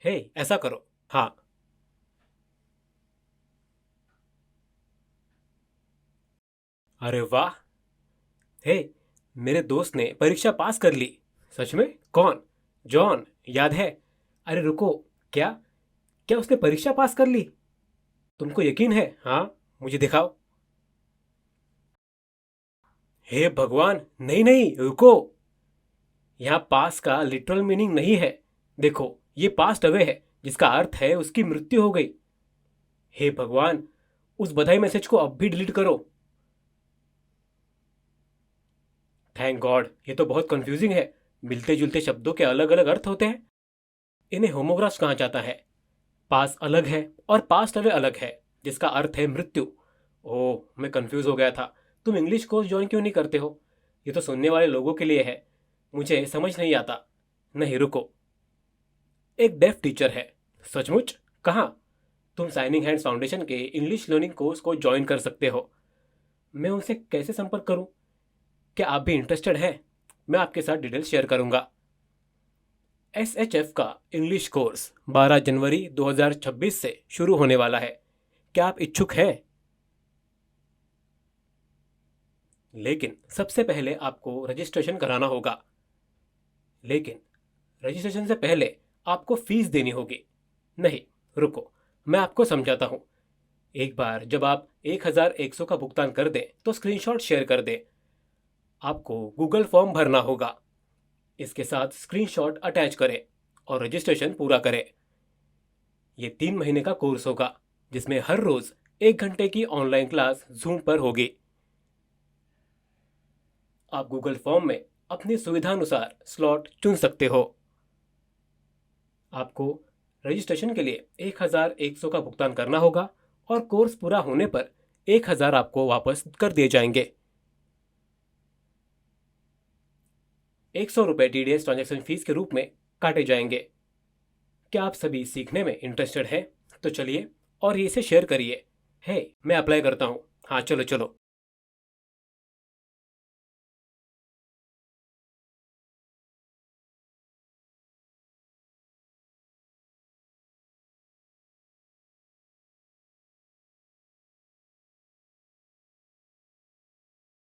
हे, ऐसा करो। हाँ। अरे वाह। हे, मेरे दोस्त ने परीक्षा पास कर ली। सच में? कौन? जॉन? याद है? अरे रुको। क्या? क्या उसने परीक्षा पास कर ली? तुमको यकीन है? हाँ, मुझे दिखाओ। हे भगवान, नहीं नहीं, रुको। यहाँ पास का लिटरल मीनिंग नहीं है। देखो, ये पास्ट अवे है, जिसका अर्थ है उसकी मृत्यु हो गई। हे भगवान, उस बधाई मैसेज को अब भी डिलीट करो। थैंक गॉड, ये तो बहुत कंफ्यूजिंग है। मिलते जुलते शब्दों के अलग अलग अर्थ होते हैं। इन्हें होमोग्राफ्स कहा जाता है। पास अलग है और पास्ट अवे अलग है, जिसका अर्थ है मृत्यु। ओह, मैं कंफ्यूज हो गया था। तुम इंग्लिश कोर्स ज्वाइन क्यों नहीं करते हो? ये तो सुनने वाले लोगों के लिए है। मुझे समझ नहीं आता। नहीं, रुको। एक डेफ टीचर है। सचमुच? कहाँ? तुम साइनिंग हैंड्स फाउंडेशन के इंग्लिश लर्निंग कोर्स को ज्वाइन कर सकते हो। मैं उनसे कैसे संपर्क करूं? क्या आप भी इंटरेस्टेड हैं? मैं आपके साथ डिटेल्स शेयर करूंगा। SHF का इंग्लिश कोर्स 12 जनवरी 2026 से शुरू होने वाला है। क्या आप इच्छुक हैं? लेकिन सबसे पहले आपको रजिस्ट्रेशन कराना होगा। लेकिन रजिस्ट्रेशन से पहले आपको फीस देनी होगी। नहीं, रुको, मैं आपको समझाता हूँ। एक बार जब आप 1100 का भुगतान कर दें तो स्क्रीनशॉट शेयर कर दें। आपको गूगल फॉर्म भरना होगा। इसके साथ स्क्रीनशॉट अटैच करें और रजिस्ट्रेशन पूरा करें। ये 3 महीने का कोर्स होगा, जिसमें हर रोज 1 घंटे की ऑनलाइन क्लास जूम पर होगी। आप गूगल फॉर्म में अपनी सुविधानुसार स्लॉट चुन सकते हो। आपको रजिस्ट्रेशन के लिए 1100 का भुगतान करना होगा और कोर्स पूरा होने पर 1000 आपको वापस कर दिए जाएंगे। ₹100 TDS ट्रांजैक्शन फीस के रूप में काटे जाएंगे। क्या आप सभी सीखने में इंटरेस्टेड हैं? तो चलिए और ये इसे शेयर करिए। हे, मैं अप्लाई करता हूँ। हाँ, चलो चलो।